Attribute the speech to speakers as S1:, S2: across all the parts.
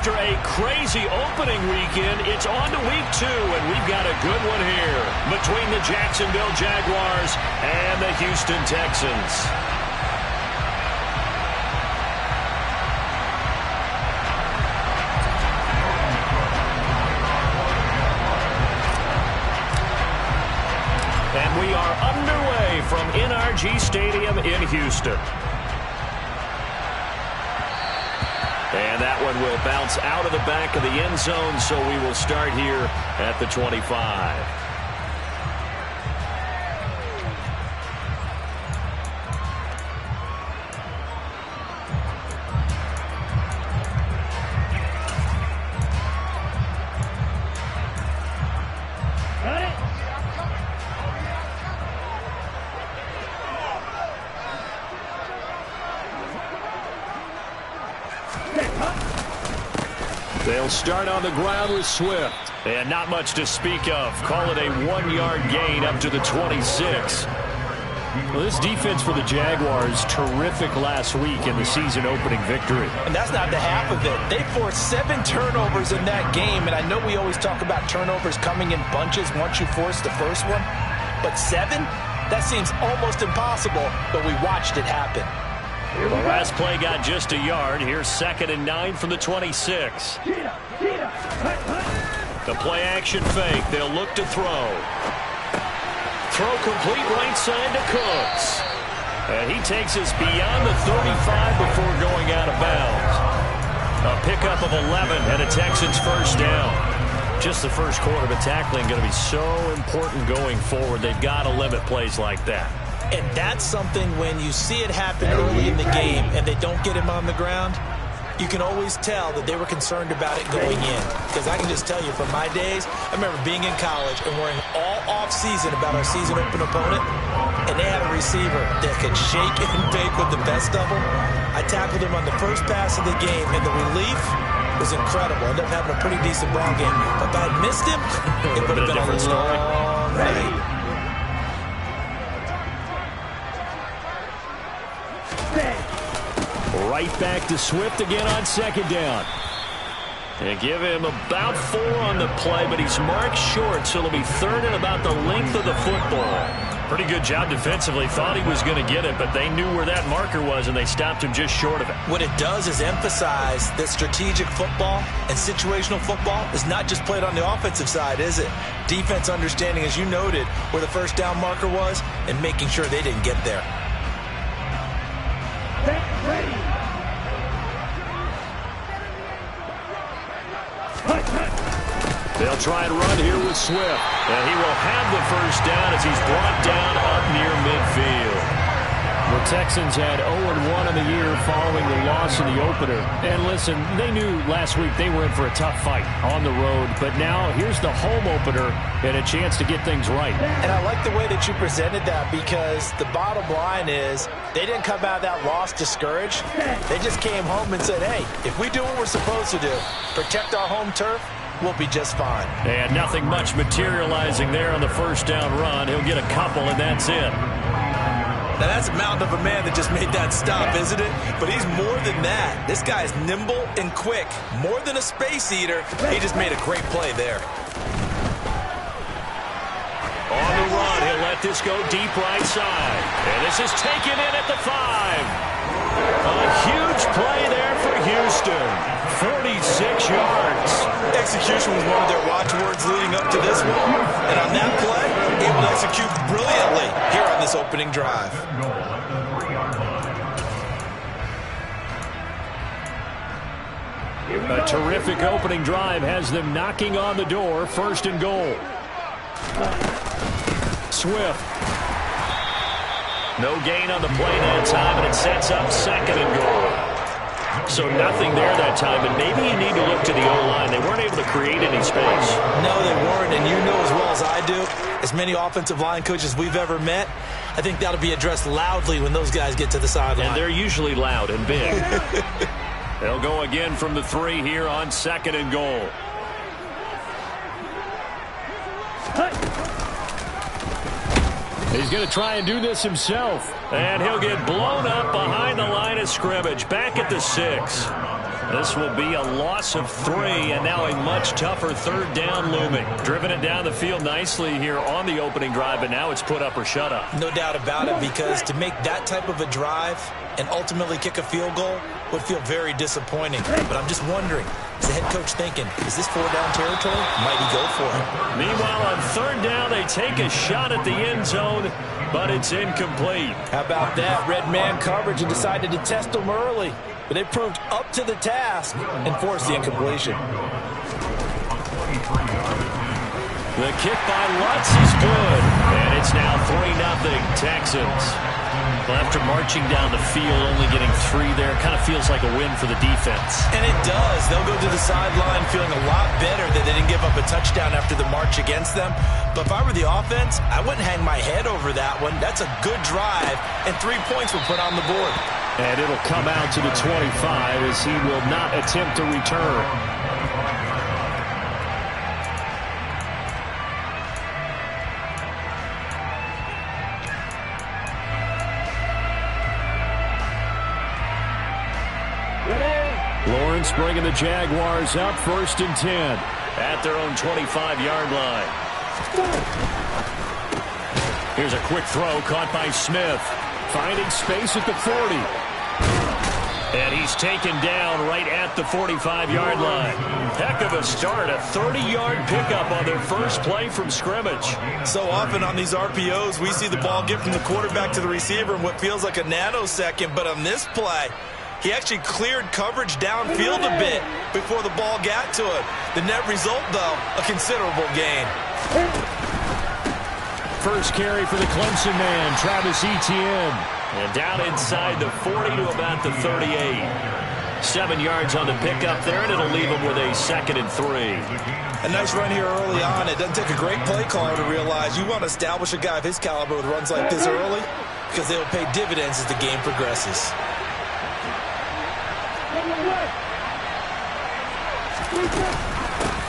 S1: after a crazy opening weekend, it's on to week 2, and we've got a good one here between the Jacksonville Jaguars and the Houston Texans. And we are underway from NRG Stadium in Houston. And that one will bounce out of the back of the end zone, so we will start here at the 25. They'll start on the ground with Swift. And not much to speak of. Call it a 1-yard gain up to the 26. Well, this defense for the Jaguars, terrific last week in the season opening victory.
S2: And that's not the half of it. They forced 7 turnovers in that game. And I know we always talk about turnovers coming in bunches once you force the first one. But 7? That seems almost impossible. But we watched it happen.
S1: The last play got just a yard. Here's 2nd and 9 from the 26. The play action fake. They'll look to throw. Throw complete right side to Cooks. And he takes us beyond the 35 before going out of bounds. A pickup of 11 and a Texans first down. Just the first quarter, but tackling going to be so important going forward. They've got to limit plays like that.
S2: And that's something when you see it happen early in the game and they don't get him on the ground, you can always tell that they were concerned about it going in. Because I can just tell you from my days, I remember being in college and worrying all off-season about our season open opponent, and they had a receiver that could shake and bake with the best of them. I tackled him on the first pass of the game, and the relief was incredible. I ended up having a pretty decent ball game. But if I had missed him, it would have been a long night.
S1: Right back to Swift again on 2nd down. And give him about 4 on the play, but he's marked short, so it'll be 3rd and about the length of the football. Pretty good job defensively. Thought he was going to get it, but they knew where that marker was, and they stopped him just short of it.
S2: What it does is emphasize that strategic football and situational football is not just played on the offensive side, is it? Defense understanding, as you noted, where the first down marker was and making sure they didn't get there.
S3: Ready.
S1: They'll try and run here with Swift. And he will have the first down as he's brought down up near midfield. The Texans had 0-1 in the year following the loss in the opener. And listen, they knew last week they were in for a tough fight on the road. But now here's the home opener and a chance to get things right.
S2: And I like the way that you presented that, because the bottom line is they didn't come out of that loss discouraged. They just came home and said, hey, if we do what we're supposed to do, protect our home turf, we'll be just fine.
S1: And nothing much materializing there on the first down run. He'll get a couple, and that's it.
S2: Now, that's a mountain of a man that just made that stop, isn't it? But he's more than that. This guy's nimble and quick. More than a space eater. He just made a great play there.
S1: On the run, he'll let this go deep right side. And this is taken in at the 5. A huge play there for Houston. 46 yards.
S2: Execution was one of their watchwords leading up to this one. And on that play, able to execute brilliantly here on this opening drive.
S1: A terrific opening drive has them knocking on the door. 1st and goal. Swift. No gain on the play that time, and it sets up 2nd and goal. So nothing there that time, and maybe you need to look to the O-line. They weren't able to create any space.
S2: No, they weren't, and you know as well as I do, as many offensive line coaches we've ever met, I think that'll be addressed loudly when those guys get to the sideline.
S1: And they're usually loud and big. They'll go again from the 3 here on 2nd and goal. He's going to try and do this himself. And he'll get blown up behind the line of scrimmage. Back at the 6. This will be a loss of 3, and now a much tougher third down looming. Driven it down the field nicely here on the opening drive, but now it's put up or shut up.
S2: No doubt about it, because to make that type of a drive and ultimately kick a field goal would feel very disappointing. But I'm just wondering, is the head coach thinking, is this 4-down territory? Might he go for it?
S1: Meanwhile, on third down, they take a shot at the end zone, but it's incomplete.
S2: How about that? Red man coverage and decided to test them early. But they proved up to the task and forced the incompletion.
S1: The kick by Lutz is good, and it's now 3-0 Texans. Well, after marching down the field, only getting 3 there, kind of feels like a win for the defense.
S2: And it does. They'll go to the sideline feeling a lot better that they didn't give up a touchdown after the march against them. But if I were the offense, I wouldn't hang my head over that one. That's a good drive, and 3 points were put on the board.
S1: And it'll come out to the 25 as he will not attempt to return. Lawrence bringing the Jaguars up 1st and 10 at their own 25-yard line. Here's a quick throw caught by Smith. Finding space at the 40. And he's taken down right at the 45-yard line. Heck of a start, a 30-yard pickup on their first play from scrimmage.
S2: So often on these RPOs, we see the ball get from the quarterback to the receiver in what feels like a nanosecond. But on this play, he actually cleared coverage downfield a bit before the ball got to him. The net result, though, a considerable gain.
S1: First carry for the Clemson man, Travis Etienne. And down inside the 40 to about the 38. 7 yards on the pickup there, and it'll leave him with a 2nd and 3.
S2: A nice run here early on. It doesn't take a great play caller to realize you want to establish a guy of his caliber with runs like this early, because they'll pay dividends as the game progresses.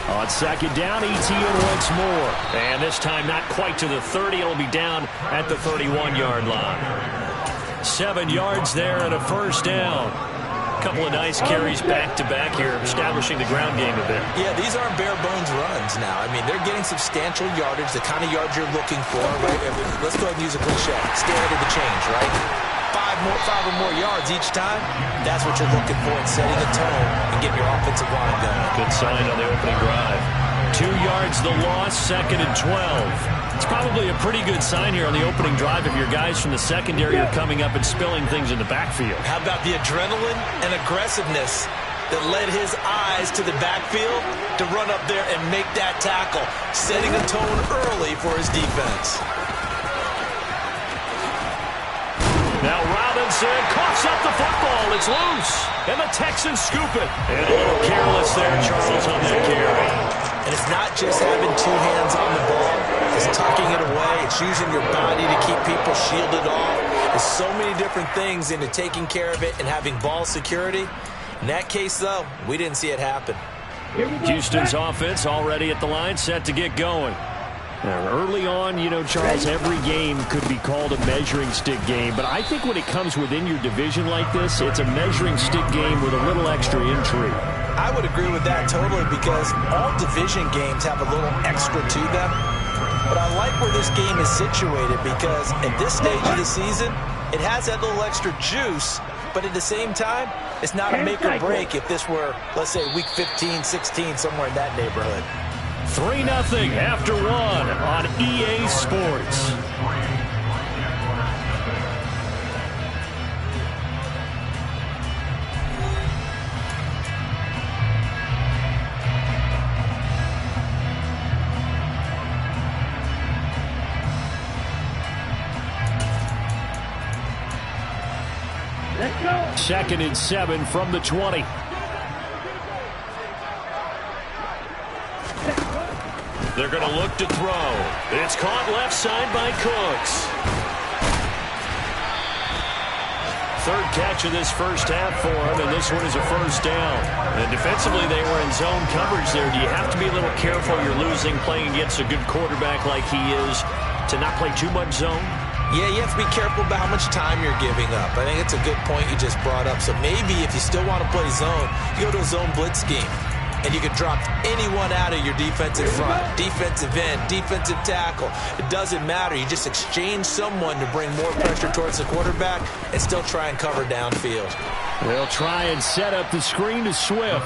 S1: On 2nd down, Etienne once more. And this time not quite to the 30. It'll be down at the 31-yard line. 7 yards there and a first down. A couple of nice carries back-to-back here, establishing the ground game a bit.
S2: Yeah, these aren't bare-bones runs now. I mean, they're getting substantial yardage, the kind of yards you're looking for, right? Let's go ahead and use a cliche. Stay ahead of the change, right? 5 or more yards each time, that's what you're looking for in setting a tone and getting your offensive line going.
S1: Good sign on the opening drive. 2 yards the loss, 2nd and 12. It's probably a pretty good sign here on the opening drive if your guys from the secondary are coming up and spilling things in the backfield.
S2: How about the adrenaline and aggressiveness that led his eyes to the backfield to run up there and make that tackle, setting a tone early for his defense.
S1: Now Robinson coughs up the football. It's loose. And the Texans scoop it. And a little careless there, Charles, on that carry.
S2: And it's not just having 2 hands on the ball. It's tucking it away. It's using your body to keep people shielded off. There's so many different things into taking care of it and having ball security. In that case, though, we didn't see it happen.
S1: Houston's offense already at the line, set to get going. Now, early on, you know, Charles, every game could be called a measuring stick game. But I think when it comes within your division like this, it's a measuring stick game with a little extra intrigue.
S2: I would agree with that totally, because all division games have a little extra to them. But I like where this game is situated, because at this stage of the season, it has that little extra juice. But at the same time, it's not a make or break if this were, let's say, week 15, 16, somewhere in that neighborhood.
S1: 3-0 after 1 on EA Sports.
S3: Let's go.
S1: 2nd and 7 from the 20. They're going to look to throw. It's caught left side by Cooks. Third catch of this first half for him, and this one is a first down. And defensively, they were in zone coverage there. Do you have to be a little careful? You're losing, playing against a good quarterback like he is, to not play too much zone?
S2: Yeah, you have to be careful about how much time you're giving up. I think it's a good point you just brought up. So maybe if you still want to play zone, you go to a zone blitz scheme. And you can drop anyone out of your defensive front, defensive end, defensive tackle. It doesn't matter. You just exchange someone to bring more pressure towards the quarterback and still try and cover downfield.
S1: They'll try and set up the screen to Swift.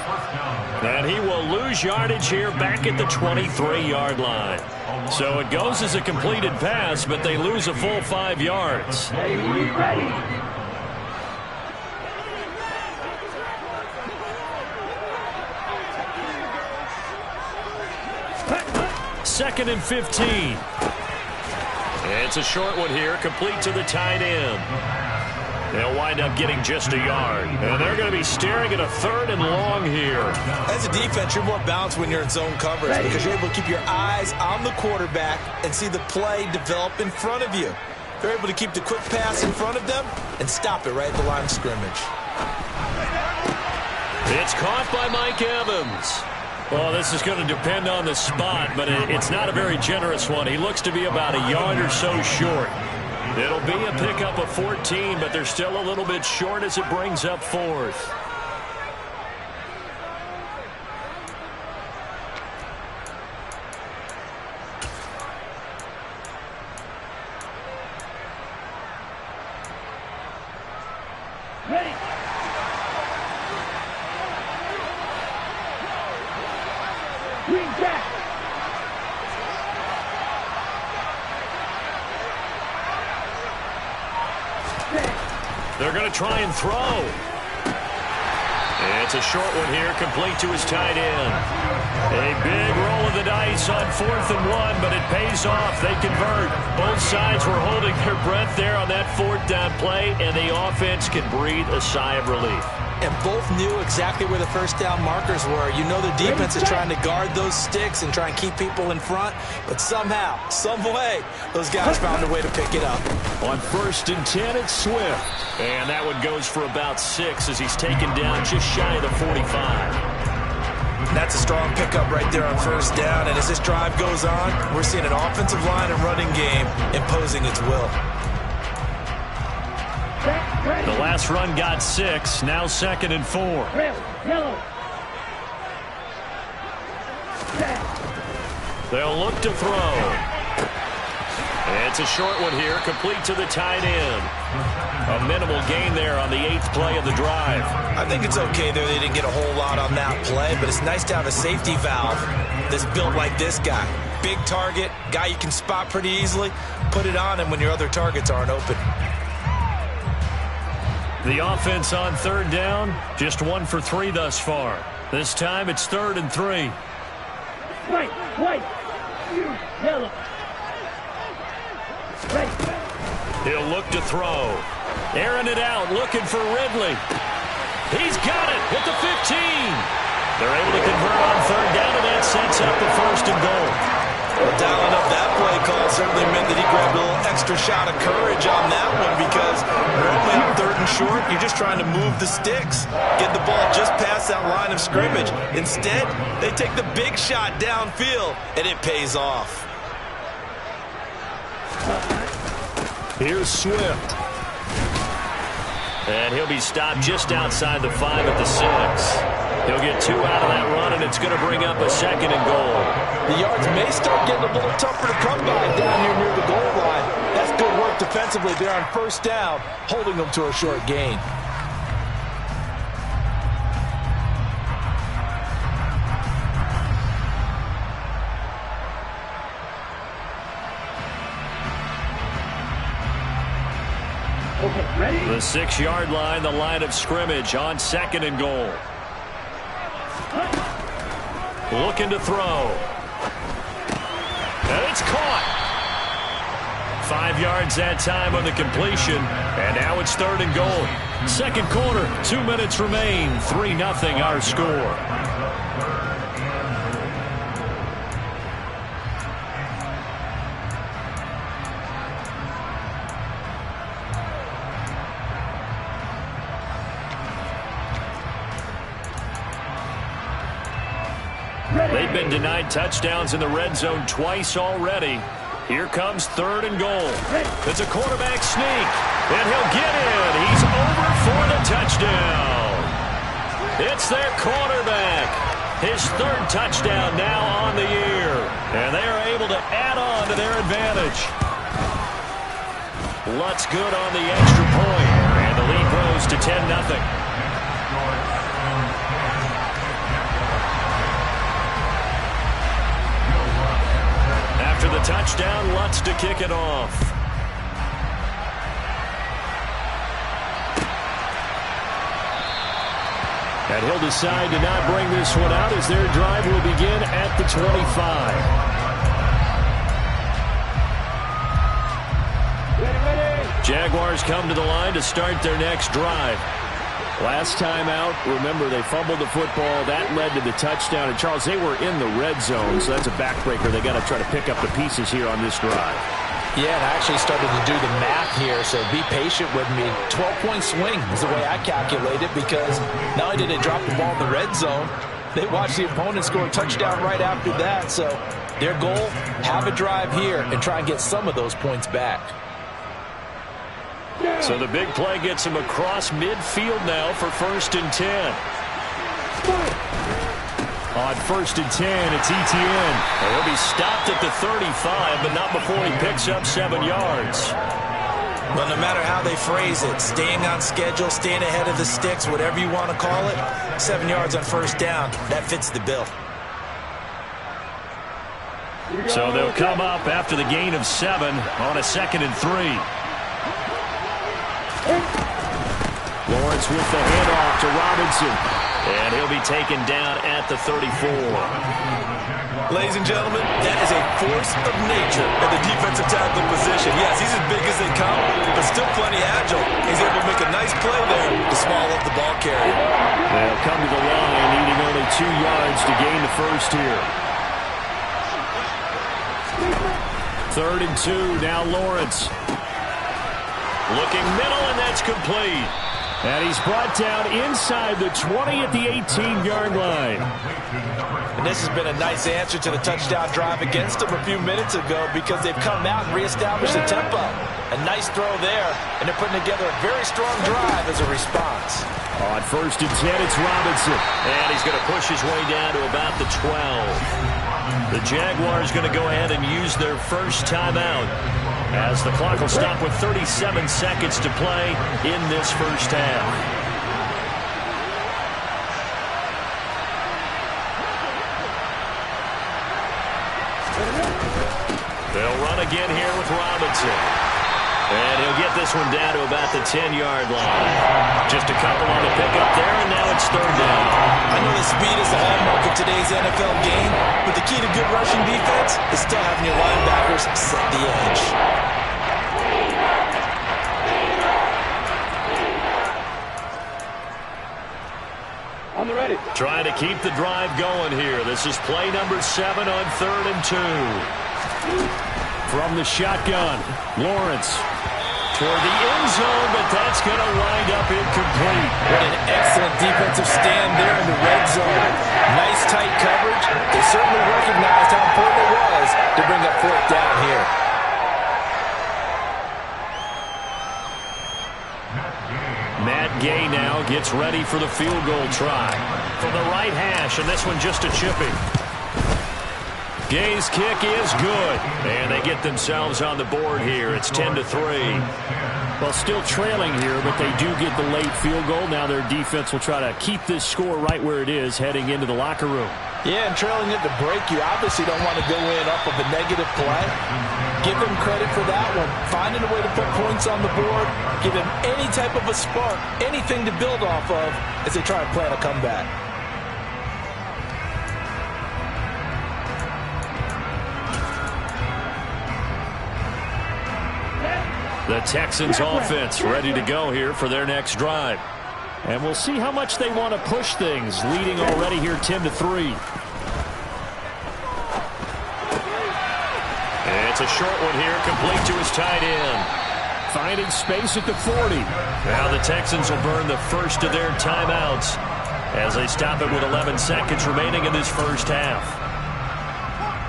S1: And he will lose yardage here back at the 23-yard line. So it goes as a completed pass, but they lose a full 5 yards.
S3: Ready.
S1: Second and 15. It's a short one here, complete to the tight end. They'll wind up getting just a yard. And they're going to be staring at a 3rd and long here.
S2: As a defense, you're more balanced when you're in zone coverage because you're able to keep your eyes on the quarterback and see the play develop in front of you. They're able to keep the quick pass in front of them and stop it right at the line of scrimmage.
S1: It's caught by Mike Evans. Well, this is going to depend on the spot, but it's not a very generous one. He looks to be about a yard or so short. It'll be a pickup of 14, but they're still a little bit short as it brings up 4th.
S3: Ready. Green Jack.
S1: They're going to try and throw. It's a short one here, complete to his tight end. A big roll of the dice on 4th and 1, but it pays off. They convert. Both sides were holding their breath there on that 4th down play, and the offense can breathe a sigh of relief.
S2: And both knew exactly where the first down markers were. You know the defense is trying to guard those sticks and try and keep people in front. But somehow, some way, those guys found a way to pick it up.
S1: On 1st and 10, it's Swift. And that one goes for about 6 as he's taken down just shy of the 45.
S2: That's a strong pickup right there on 1st down. And as this drive goes on, we're seeing an offensive line and running game imposing its will.
S1: The last run got 6. Now 2nd and 4.
S3: Yellow.
S1: They'll look to throw. It's a short one here, complete to the tight end. A minimal gain there on the 8th play of the drive.
S2: I think it's okay there. They didn't get a whole lot on that play, but it's nice to have a safety valve that's built like this guy. Big target, guy you can spot pretty easily. Put it on him when your other targets aren't open.
S1: The offense on 3rd down, just 1 for 3 thus far. This time it's 3rd and 3.
S3: White. Yellow. Red.
S1: He'll look to throw. Airing it out, looking for Ridley. He's got it at the 15. They're able to convert on 3rd down, and that sets up the 1st and goal.
S2: Well, dialing up that play call certainly meant that he grabbed a little extra shot of courage on that one because normally on 3rd and short, you're just trying to move the sticks, get the ball just past that line of scrimmage. Instead, they take the big shot downfield, and it pays off.
S1: Here's Swift. And he'll be stopped just outside the 5 at the 6. He'll get 2 out of that run, and it's going to bring up a 2nd and goal.
S2: The yards may start getting a little tougher to come by down here near the goal line. That's good work defensively there on 1st down, holding them to a short gain.
S3: Okay, ready?
S1: The 6-yard line, the line of scrimmage on 2nd and goal. Looking to throw. And it's caught. 5 yards that time on the completion. And now it's 3rd and goal. 2nd quarter, 2 minutes remain. 3-0 our score. They've been denied touchdowns in the red zone twice already. Here comes 3rd and goal. It's a quarterback sneak, and he'll get in. He's over for the touchdown. It's their quarterback. His 3rd touchdown now on the year, and they are able to add on to their advantage. Lutz good on the extra point, and the lead grows to 10-0. After the touchdown, Lutz to kick it off. And he'll decide to not bring this one out as their drive will begin at the 25. Jaguars come to the line to start their next drive. Last time out, remember, they fumbled the football. That led to the touchdown. And, Charles, they were in the red zone, so that's a backbreaker. They got to try to pick up the pieces here on this drive.
S2: Yeah, and I actually started to do the math here, so be patient with me. 12-point swing is the way I calculate it, because not only did they drop the ball in the red zone, they watched the opponent score a touchdown right after that. So their goal, have a drive here and try and get some of those points back.
S1: So the big play gets him across midfield now for 1st and 10. On 1st and 10, it's Etienne. He'll be stopped at the 35, but not before he picks up 7 yards.
S2: Well, no matter how they phrase it, staying on schedule, staying ahead of the sticks, whatever you want to call it, 7 yards on 1st down, that fits the bill.
S1: So they'll come up after the gain of 7 on a 2nd and 3. Lawrence with the handoff to Robinson. And he'll be taken down at the 34.
S2: Ladies and gentlemen, that is a force of nature at the defensive tackle position. Yes, he's as big as they come, but still plenty agile. He's able to make a nice play there to swallow up the ball carrier.
S1: They'll come to the line, needing only 2 yards to gain the first here. 3rd and 2, now Lawrence. Looking middle, and that's complete. And he's brought down inside the 20 at the 18-yard line.
S2: And this has been a nice answer to the touchdown drive against them a few minutes ago, because they've come out and reestablished the tempo. A nice throw there, and they're putting together a very strong drive as a response.
S1: On 1st and 10, it's Robinson. And he's going to push his way down to about the 12. The Jaguars going to go ahead and use their first timeout, as the clock will stop with 37 seconds to play in this first half. They'll run again here with Robinson. And he'll get this one down to about the 10-yard line. Just a couple on the pickup there, and now it's 3rd down.
S2: I know the speed is the hallmark of today's NFL game, but the key to good rushing defense is still having your linebackers set the edge.
S3: On the ready.
S1: Trying to keep the drive going here. This is play number 7 on 3rd and 2. From the shotgun, Lawrence toward the end zone, but that's going to wind up incomplete.
S2: What an excellent defensive stand there in the red zone. Nice tight coverage. They certainly recognized how important it was to bring up 4th down here.
S1: Matt Gay now gets ready for the field goal try from the right hash, and this one just a chipping. Gay's kick is good, and they get themselves on the board here. It's 10-3. Well, still trailing here, but they do get the late field goal. Now their defense will try to keep this score right where it is heading into the locker room.
S2: Yeah, and trailing at the break, you obviously don't want to go in up with a negative play. Give them credit for that one. Finding a way to put points on the board, give them any type of a spark, anything to build off of as they try and plan a comeback.
S1: The Texans offense ready to go here for their next drive. And we'll see how much they want to push things, leading already here 10-3. It's a short one here, complete to his tight end. Finding space at the 40. Now the Texans will burn the first of their timeouts as they stop it with 11 seconds remaining in this first half.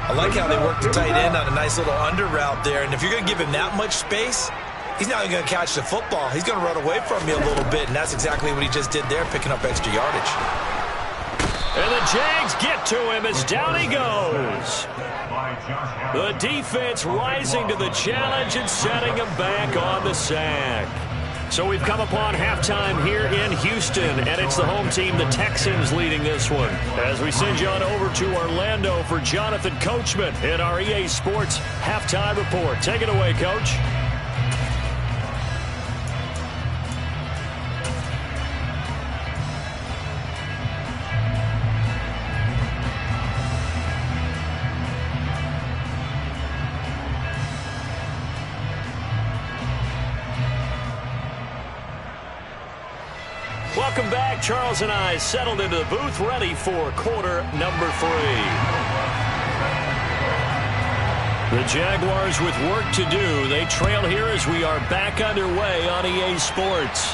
S2: I like how they work the tight end on a nice little under route there. And if you're going to give him that much space, he's not going to catch the football. He's going to run away from you a little bit, and that's exactly what he just did there, picking up extra yardage.
S1: And the Jags get to him as down he goes. The defense rising to the challenge and setting him back on the sack. So we've come upon halftime here in Houston, and it's the home team, the Texans, leading this one. As we send you on over to Orlando for Jonathan Coachman in our EA Sports Halftime Report. Take it away, Coach. Welcome back. Charles and I settled into the booth, ready for quarter number 3. The Jaguars with work to do. They trail here as we are back underway on EA Sports.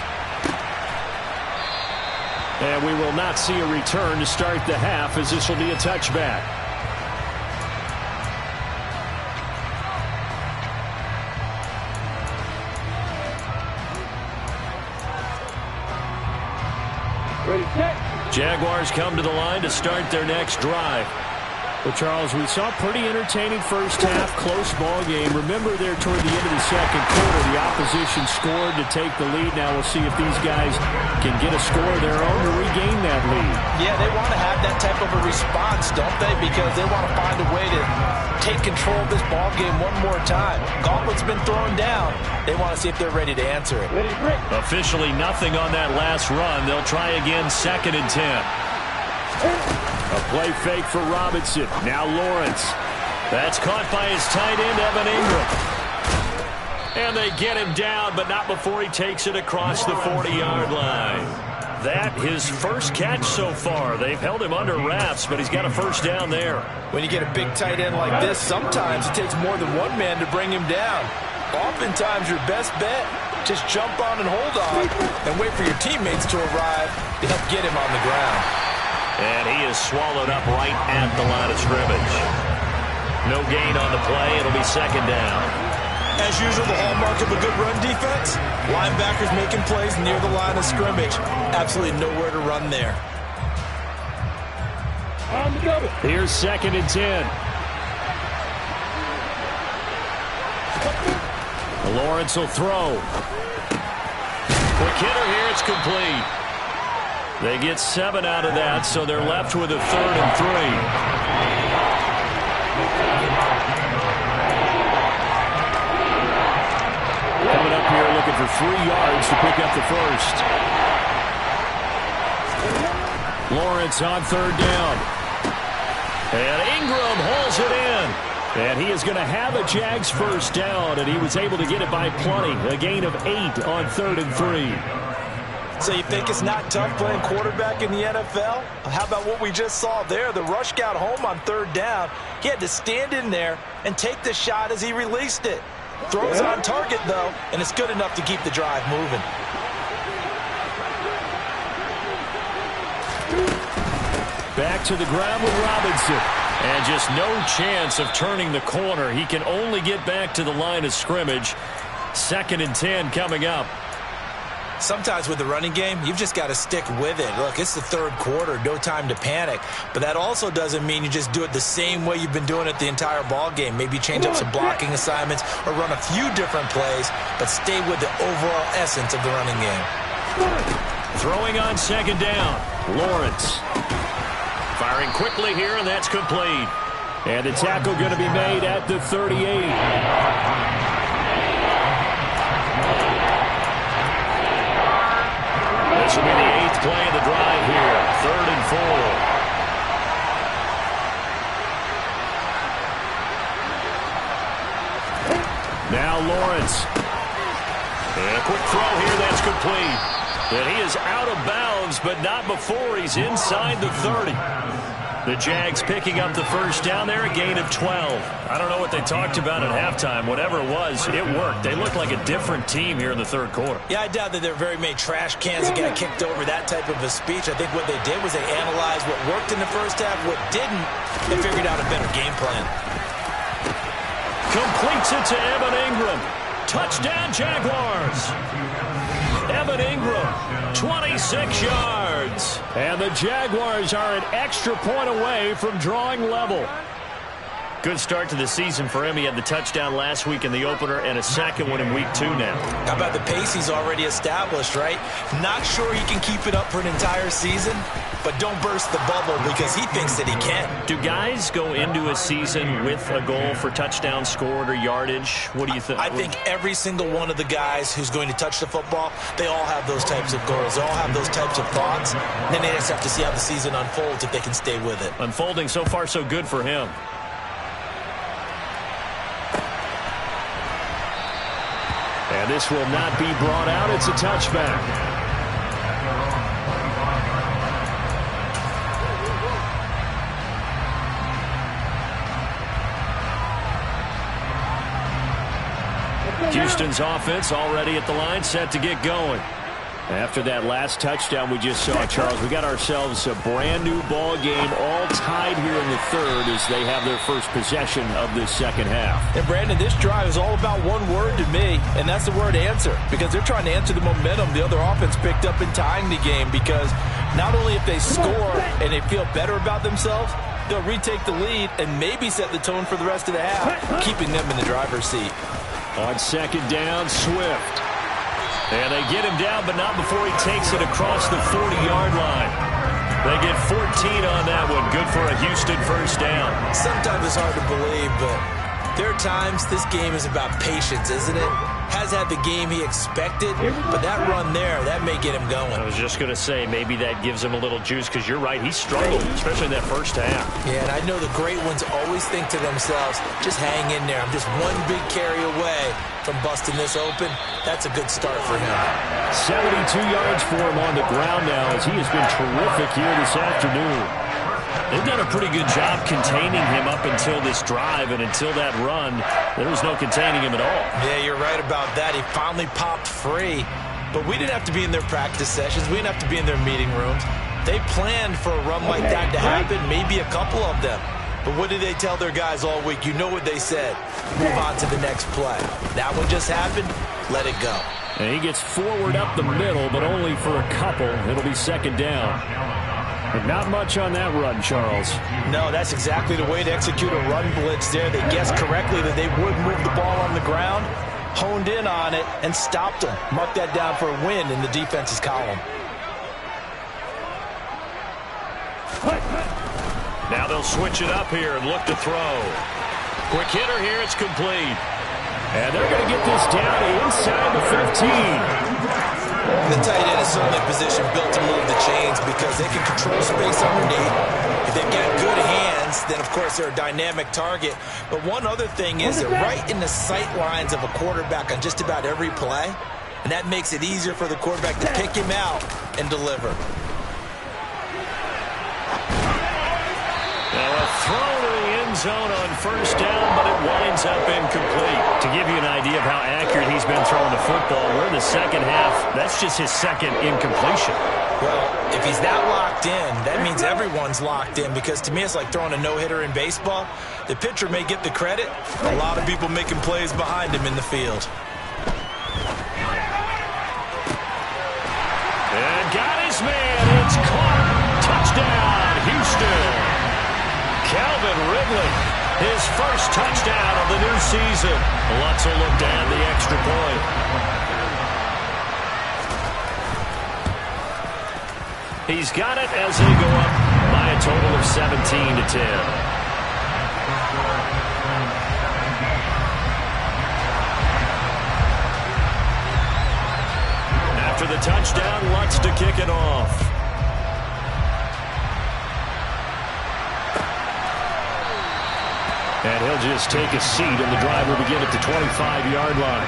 S1: And we will not see a return to start the half, as this will be a touchback.
S3: Ready, set.
S1: Jaguars come to the line to start their next drive.
S4: Well, Charles, we saw a pretty entertaining first half, close ball game. Remember there toward the end of the second quarter, the opposition scored to take the lead. Now we'll see if these guys can get a score of their own to regain that lead.
S2: Yeah, they want to have that type of a response, don't they? Because they want to find a way to take control of this ball game one more time. Gauntlet's been thrown down. They want to see if they're ready to answer it.
S3: Ready, break.
S1: Officially nothing on that last run. They'll try again, 2nd and 10. A play fake for Robinson. Now Lawrence. That's caught by his tight end, Evan Ingram. And they get him down, but not before he takes it across the 40-yard line. That his first catch so far. They've held him under wraps, but he's got a first down there.
S2: When you get a big tight end like this, sometimes it takes more than one man to bring him down. Oftentimes, your best bet, just jump on and hold on and wait for your teammates to arrive to help get him on the ground.
S1: And he is swallowed up right at the line of scrimmage. No gain on the play. It'll be 2nd down.
S2: As usual, the hallmark of a good run defense, linebackers making plays near the line of scrimmage. Absolutely nowhere to run there.
S3: On the double.
S1: Here's 2nd and 10. Lawrence will throw. Quick hitter here. It's complete. They get 7 out of that, so they're left with a 3rd and 3. Coming up here looking for 3 yards to pick up the first. Lawrence on 3rd down. And Ingram hauls it in. And he is going to have a Jags first down, and he was able to get it by plenty. A gain of 8 on 3rd and 3.
S2: So you think it's not tough playing quarterback in the NFL? How about what we just saw there? The rush got home on 3rd down. He had to stand in there and take the shot as he released it. Throws on target, though, and it's good enough to keep the drive moving.
S1: Back to the ground with Robinson. And just no chance of turning the corner. He can only get back to the line of scrimmage. 2nd and 10 coming up.
S2: Sometimes with the running game, you've just got to stick with it. Look, it's the 3rd quarter, no time to panic. But that also doesn't mean you just do it the same way you've been doing it the entire ball game. Maybe change up some blocking assignments or run a few different plays, but stay with the overall essence of the running game.
S1: Throwing on 2nd down. Lawrence. Firing quickly here, and that's complete. And the tackle going to be made at the 38. This will be the 8th play of the drive here. 3rd and 4. Now Lawrence. And a quick throw here. That's complete. And he is out of bounds, but not before he's inside the 30. The Jags picking up the first down there, a gain of 12. I don't know what they talked about at halftime. Whatever it was, it worked. They look like a different team here in the third quarter.
S2: Yeah, I doubt that there are very many trash cans that got kicked over that type of a speech. I think what they did was they analyzed what worked in the first half, what didn't, and figured out a better game plan.
S1: Completes it to Evan Ingram. Touchdown, Jaguars. Evan Ingram, 26 yards.
S4: And the Jaguars are an extra point away from drawing level.
S1: Good start to the season for him. He had the touchdown last week in the opener and a second one in week 2 now.
S2: How about the pace he's already established, right? Not sure he can keep it up for an entire season, but don't burst the bubble because he thinks that he can.
S1: Do guys go into a season with a goal for touchdown scored or yardage? What do you think?
S2: I think every single one of the guys who's going to touch the football, they all have those types of goals. They all have those types of thoughts. And then they just have to see how the season unfolds if they can stay with it.
S1: Unfolding so far so good for him.
S4: And this will not be brought out. It's a touchback.
S1: Houston's offense already at the line, set to get going. After that last touchdown we just saw, Charles, we got ourselves a brand new ball game, all tied here in the third as they have their first possession of this second half.
S2: And Brandon, this drive is all about one word to me, and that's the word answer, because they're trying to answer the momentum the other offense picked up in tying the game, because not only if they score and they feel better about themselves, they'll retake the lead and maybe set the tone for the rest of the half, keeping them in the driver's seat.
S4: On second down, Swift.
S1: And they get him down, but not before he takes it across the 40-yard line. They get 14 on that one. Good for a Houston first down.
S2: Sometimes it's hard to believe, but there are times this game is about patience, isn't it? Has had the game he expected, but that run there, that may get him going.
S1: I was just going to say, maybe that gives him a little juice, because you're right, he struggled, especially in that first half.
S2: Yeah, and I know the great ones always think to themselves, just hang in there. I'm just one big carry away from busting this open. That's a good start for him.
S4: 72 yards for him on the ground now, as he has been terrific here this afternoon.
S1: They've done a pretty good job containing him up until this drive, and until that run, there was no containing him at all.
S2: Yeah, you're right about that. He finally popped free, but we didn't have to be in their practice sessions. We didn't have to be in their meeting rooms. They planned for a run like that to happen, maybe a couple of them. But what did they tell their guys all week? You know what they said. Move on to the next play. That one just happened. Let it go.
S4: And he gets forward up the middle, but only for a couple. It'll be second down. But not much on that run, Charles.
S2: No, that's exactly the way to execute a run blitz there. They guessed correctly that they would move the ball on the ground, honed in on it, and stopped them. Mark that down for a win in the defense's column.
S1: Now they'll switch it up here and look to throw. Quick hitter here, it's complete.
S4: And they're going to get this down inside the 15.
S2: The tight end is certainly a position built to move the chains because they can control space underneath. If they've got good hands, then, of course, they're a dynamic target. But one other thing is they're right in the sight lines of a quarterback on just about every play, and that makes it easier for the quarterback to pick him out and deliver.
S1: Now a throw to the end zone on first down, but it winds up incomplete. To give you an idea of how accurate he's been throwing the football, we're in the second half. That's just his second incompletion.
S2: Well, if he's that locked in, that means everyone's locked in, because to me it's like throwing a no-hitter in baseball. The pitcher may get the credit. A lot of people making plays behind him in the field.
S1: And got his man. It's caught. Touchdown, Houston. Calvin Ridley, his first touchdown of the new season. Lutz will look to add the extra point. He's got it as they go up by a total of 17-10. After the touchdown, Lutz to kick it off.
S4: And he'll just take a seat, and the drive will begin at the 25-yard line.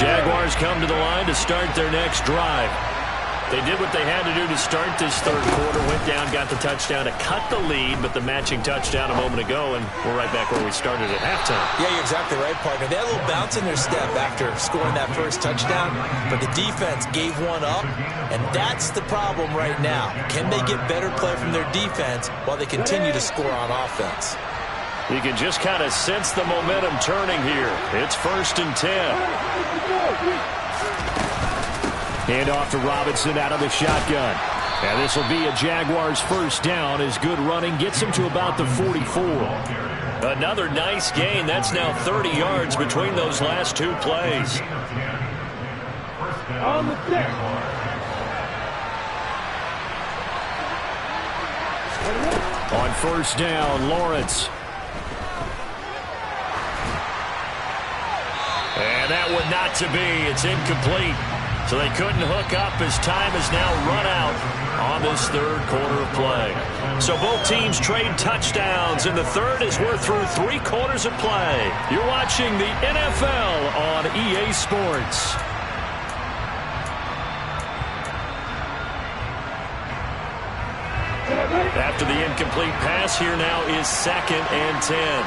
S1: Jaguars come to the line to start their next drive. They did what they had to do to start this third quarter, went down, got the touchdown to cut the lead, but the matching touchdown a moment ago, and we're right back where we started at halftime.
S2: Yeah, you're exactly right, partner. They had a little bounce in their step after scoring that first touchdown, but the defense gave one up, and that's the problem right now. Can they get better play from their defense while they continue to score on offense?
S1: You can just kind of sense the momentum turning here. It's 1st and 10.
S4: Hand off to Robinson out of the shotgun. And this will be a Jaguars first down as good running gets him to about the 44.
S1: Another nice gain. That's now 30 yards between those last two plays.
S3: On the stick.
S4: On first down, Lawrence.
S1: And that one not to be. It's incomplete. So they couldn't hook up as time has now run out on this third quarter of play. So both teams trade touchdowns in the third as we're through 3 quarters of play. You're watching the NFL on EA Sports. After the incomplete pass, here now is 2nd and 10.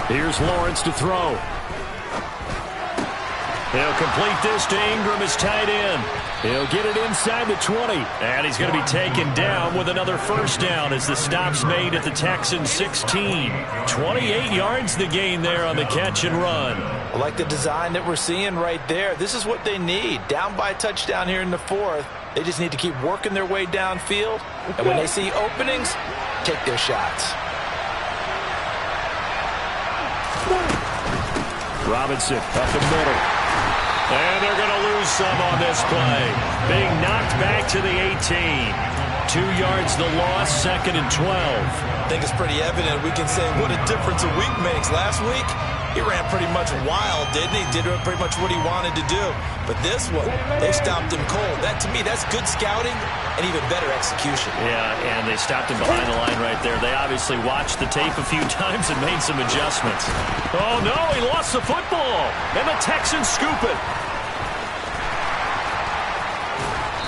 S4: Here's Lawrence to throw.
S1: He'll complete this to Ingram, his tight end.
S4: He'll get it inside the 20.
S1: And he's going to be taken down with another first down as the stop's made at the Texans 16. 28 yards the gain there on the catch and run.
S2: I like the design that we're seeing right there. This is what they need. Down by a touchdown here in the 4th. They just need to keep working their way downfield. And when they see openings, take their shots.
S4: Robinson up the middle.
S1: And they're going to lose some on this play. Being knocked back to the 18. 2 yards the loss, 2nd and 12.
S2: I think it's pretty evident. We can say what a difference a week makes. Last week, he ran pretty much wild, didn't he? Did pretty much what he wanted to do. But this one, they stopped him cold. That, to me, that's good scouting and even better execution.
S1: Yeah, and they stopped him behind the line right there. They obviously watched the tape a few times and made some adjustments. Oh, no, he lost the football. And the Texans scoop it.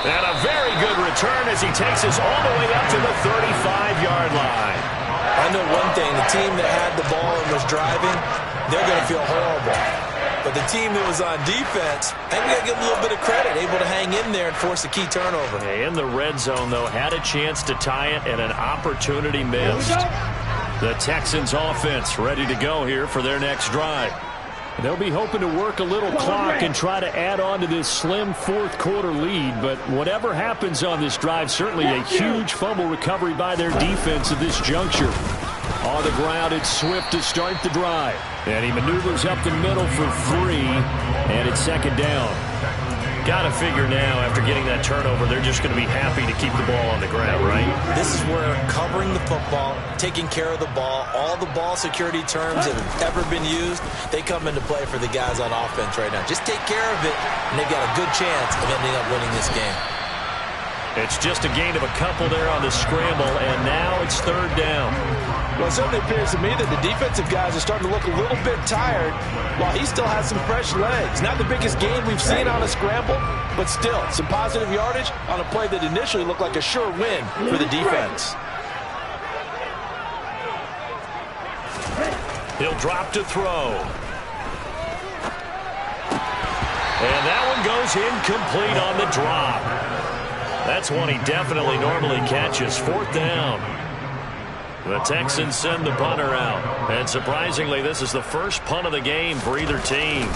S1: And a very good return as he takes us all the way up to the 35-yard line.
S2: I know one thing. The team that had the ball and was driving, they're going to feel horrible. But the team that was on defense, I think we got to give them a little bit of credit, able to hang in there and force a key turnover.
S1: In the red zone, though, had a chance to tie it and an opportunity missed. The Texans offense ready to go here for their next drive.
S4: They'll be hoping to work a little clock and try to add on to this slim 4th quarter lead. But whatever happens on this drive, certainly a huge fumble recovery by their defense at this juncture. On the ground, it's Swift to start the drive. And he maneuvers up the middle for 3. And it's 2nd down.
S1: Got to figure now, after getting that turnover, they're just going to be happy to keep the ball on the ground, right?
S2: This is where covering the football, taking care of the ball, all the ball security terms that have ever been used, they come into play for the guys on offense right now. Just take care of it, and they've got a good chance of ending up winning this game.
S1: It's just a gain of a couple there on the scramble, and now it's 3rd down.
S2: Well, it certainly appears to me that the defensive guys are starting to look a little bit tired while he still has some fresh legs. Not the biggest gain we've seen on a scramble, but still some positive yardage on a play that initially looked like a sure win for the defense.
S1: He'll drop to throw. And that one goes incomplete on the drop. That's one he definitely normally catches. 4th down. The Texans send the punter out. And surprisingly, this is the first punt of the game for either team.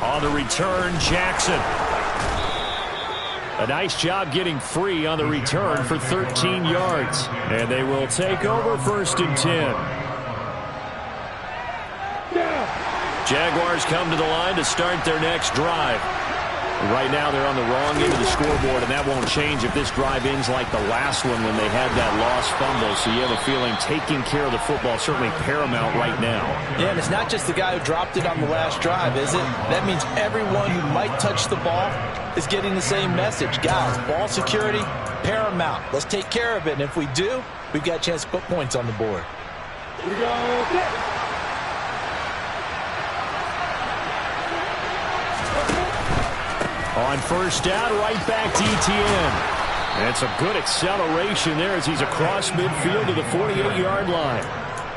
S1: On the return, Jackson.
S4: A nice job getting free on the return for 13 yards. And they will take over 1st and 10. Jaguars come to the line to start their next drive.
S1: Right now they're on the wrong end of the scoreboard, and that won't change if this drive ends like the last one when they had that lost fumble. So you have a feeling taking care of the football is certainly paramount right now.
S2: Yeah, and it's not just the guy who dropped it on the last drive, is it? That means everyone who might touch the ball is getting the same message. Guys, ball security, paramount. Let's take care of it, and if we do, we've got a chance to put points on the board.
S3: Here we go.
S1: On first down, right back to Etienne. And some good acceleration there as he's across midfield to the 48-yard line.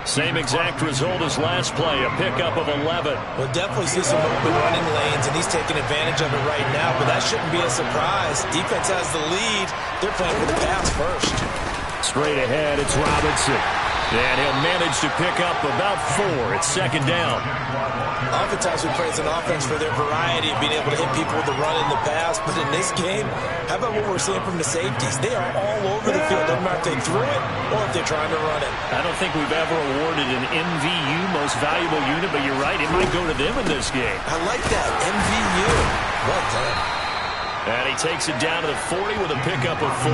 S1: Same exact result as last play, a pickup of 11.
S2: We'll definitely see some open running lanes, and he's taking advantage of it right now, but that shouldn't be a surprise. Defense has the lead. They're playing for the pass first.
S1: Straight ahead, it's Robinson. And he'll manage to pick up about 4. It's second down.
S2: Oftentimes we praise an offense for their variety of being able to hit people with the run and the pass, but in this game, how about what we're seeing from the safeties? They are all over the field, no matter if they threw it or if they're trying to run it.
S1: I don't think we've ever awarded an MVU, most valuable unit, but you're right, it might go to them in this game.
S2: I like that, MVU. Well done.
S1: And he takes it down to the 40 with a pickup of 4.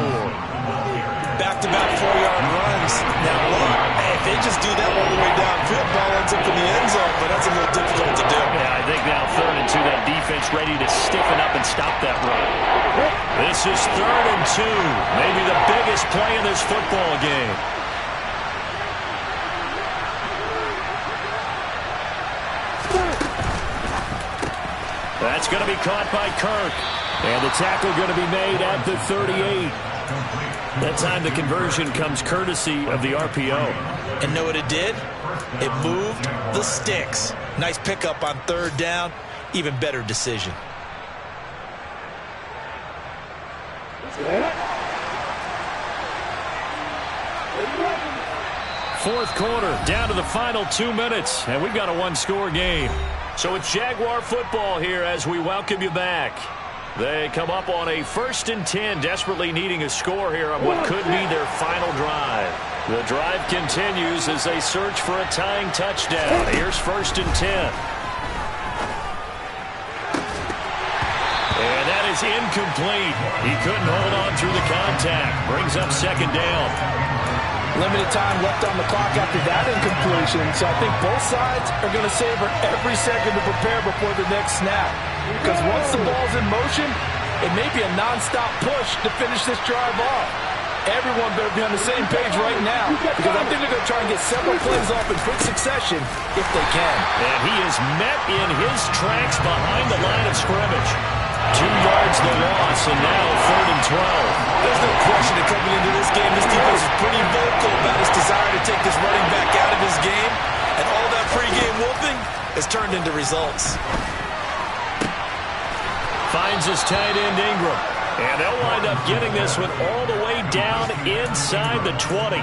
S2: Back-to-back 4-yard runs. Now look, hey, if they just do that all the way downfield, ball ends up in the end zone, but that's a little difficult to do.
S1: Yeah, I think now 3rd and 2, that defense ready to stiffen up and stop that run. This is 3rd and 2, maybe the biggest play in this football game. That's going to be caught by Kirk. And the tackle going to be made at the 38. That time the conversion comes courtesy of the RPO.
S2: And know what it did? It moved the sticks. Nice pickup on 3rd down. Even better decision.
S1: Fourth quarter, down to the final 2 minutes, and we've got a 1-score game. So it's Jaguar football here as we welcome you back. They come up on a 1st and 10, desperately needing a score here on what could be their final drive. The drive continues as they search for a tying touchdown. Here's 1st and 10. And that is incomplete. He couldn't hold on through the contact. Brings up 2nd down.
S2: Limited time left on the clock after that incompletion, so I think both sides are going to savor every second to prepare before the next snap. Because once the ball's in motion, it may be a non-stop push to finish this drive off. Everyone better be on the same page right now, because I think they're going to try and get several plays off in quick succession if they can.
S1: And he is met in his tracks behind the line of scrimmage. 2 yards the loss, and now 3rd and 12.
S2: There's no question that coming into this game, this defense is pretty vocal about its desire to take this running back out of his game, and all that pregame whooping has turned into results.
S1: Finds his tight end Ingram, and they'll wind up getting this one all the way down inside the 20.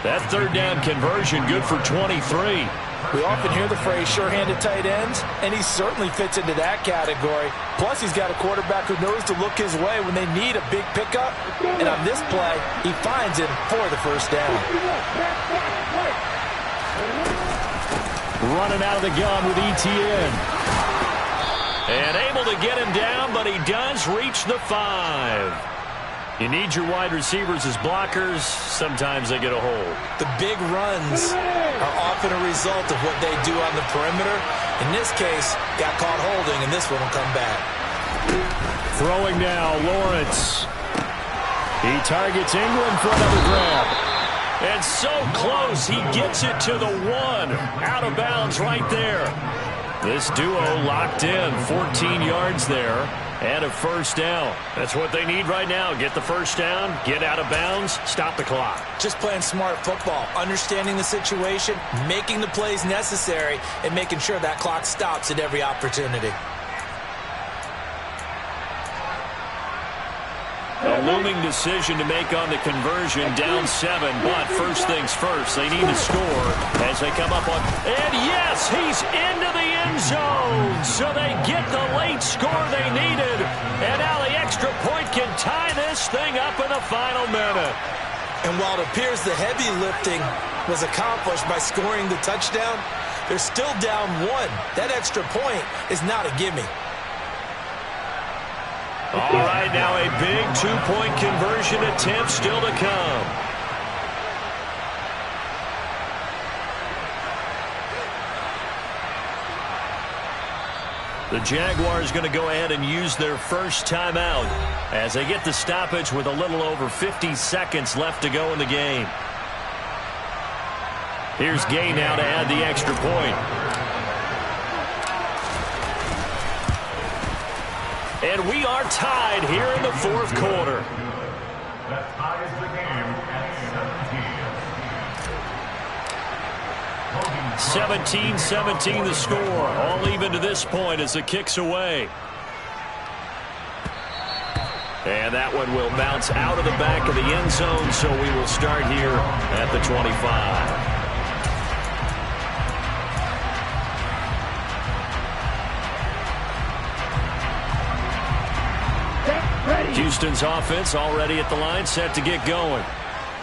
S1: That 3rd down conversion good for 23.
S2: We often hear the phrase sure-handed tight ends, and he certainly fits into that category. Plus, he's got a quarterback who knows to look his way when they need a big pickup. And on this play, he finds him for the 1st down.
S1: Running out of the gun with Etienne. And able to get him down, but he does reach the 5. You need your wide receivers as blockers. Sometimes they get a hold.
S2: The big runs are often a result of what they do on the perimeter. In this case, got caught holding, and this one will come back.
S1: Throwing now, Lawrence. He targets Ingram for another grab. And so close, he gets it to the 1. Out of bounds right there. This duo locked in, 14 yards there. And a 1st down. That's what they need right now. Get the 1st down, get out of bounds, stop the clock.
S2: Just playing smart football, understanding the situation, making the plays necessary, and making sure that clock stops at every opportunity.
S1: A looming decision to make on the conversion, down 7, but first things first, they need to score as they come up on, and yes, he's into the end zone, so they get the late score they needed, and now the extra point can tie this thing up in the final minute.
S2: And while it appears the heavy lifting was accomplished by scoring the touchdown, they're still down 1. That extra point is not a gimme.
S1: All right, now a big two-point conversion attempt still to come. The Jaguars going to go ahead and use their first timeout as they get the stoppage with a little over 50 seconds left to go in the game. Here's Gay now to add the extra point. And we are tied here in the fourth quarter.
S3: That ties the game at
S1: 17-17 the score. All even to this point as the kick's away. And that one will bounce out of the back of the end zone, so we will start here at the 25. Houston's offense already at the line, set to get going.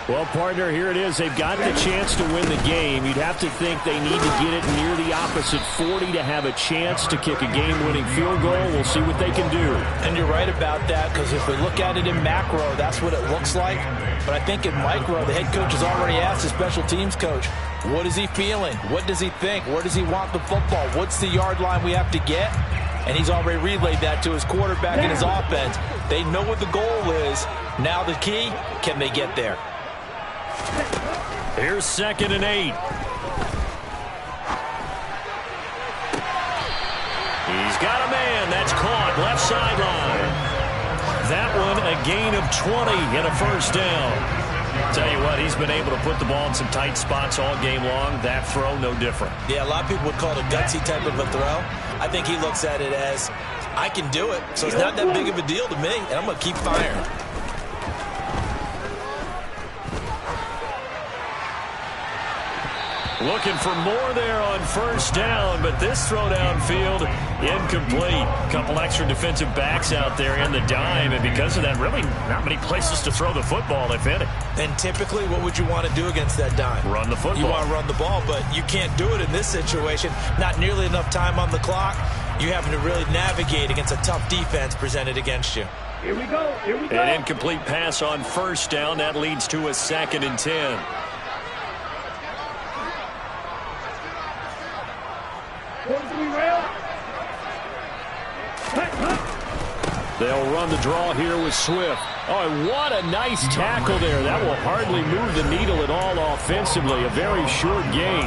S4: Well, partner, here it is. They've got the chance to win the game. You'd have to think they need to get it near the opposite 40 to have a chance to kick a game-winning field goal. We'll see what they can do.
S2: And you're right about that, because if we look at it in macro, that's what it looks like. But I think in micro, the head coach has already asked the special teams coach, what is he feeling? What does he think? Where does he want the football? What's the yard line we have to get? And he's already relayed that to his quarterback and his offense. They know what the goal is. Now the key, can they get there?
S1: Here's 2nd and 8. He's got a man. That's caught. Left sideline. That one a gain of 20 and a first down. Tell you what, he's been able to put the ball in some tight spots all game long. That throw, no different.
S2: Yeah, a lot of people would call it a gutsy type of a throw. I think he looks at it as, I can do it, so it's not that big of a deal to me, and I'm going to keep firing.
S1: Looking for more there on first down, but this throw downfield incomplete. A couple extra defensive backs out there in the dime, and because of that, really not many places to throw the football, if any.
S2: And typically, what would you want to do against that dime?
S1: Run the football.
S2: You want to run the ball, but you can't do it in this situation. Not nearly enough time on the clock. You having to really navigate against a tough defense presented against you.
S3: Here we go. Here we go.
S1: An incomplete pass on first down. That leads to a 2nd and 10. They'll run the draw here with Swift. Oh, and what a nice tackle there. That will hardly move the needle at all offensively. A very short gain.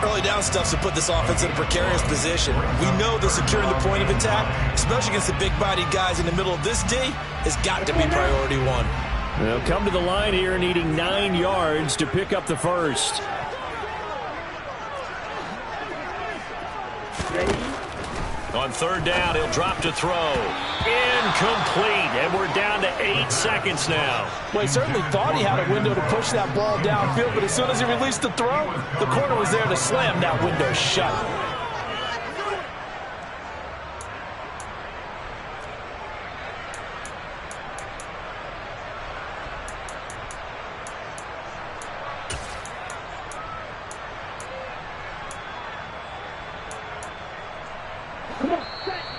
S2: Early down stuff to put this offense in a precarious position. We know that securing the point of attack, especially against the big-bodied guys in the middle of this D, has got to be priority one.
S4: They'll come to the line here needing 9 yards to pick up the first.
S1: On third down, he'll drop to throw. Incomplete, and we're down to 8 seconds now.
S2: Well, he certainly thought he had a window to push that ball downfield, but as soon as he released the throw, the corner was there to slam that window shut.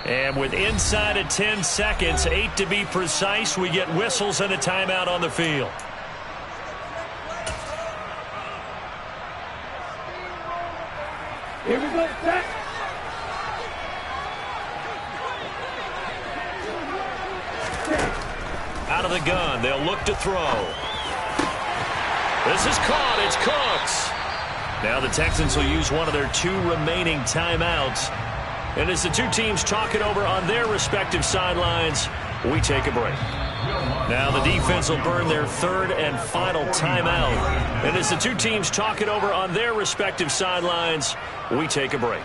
S1: And with inside of 10 seconds, 8 to be precise, we get whistles and a timeout on the field.
S3: Here we go. Set.
S1: Out of the gun, they'll look to throw. This is caught. It's Cooks. Now the Texans will use one of their 2 remaining timeouts. And as the two teams talk it over on their respective sidelines, we take a break. Now the defense will burn their 3rd and final timeout. And as the two teams talk it over on their respective sidelines, we take a break.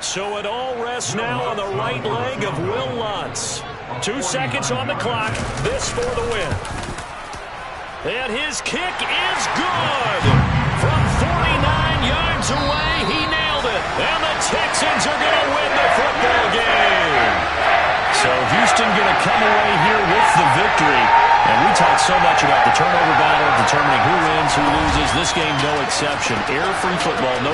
S1: So it all rests now on the right leg of Will Lutz. 2 seconds on the clock. This for the win. And his kick is good. From 49 yards away, he nailed it. And the Texans are going to win the football game. So Houston going to come away here with the victory. And we talk so much about the turnover battle, determining who wins, who loses. This game, no exception. Error-free football, no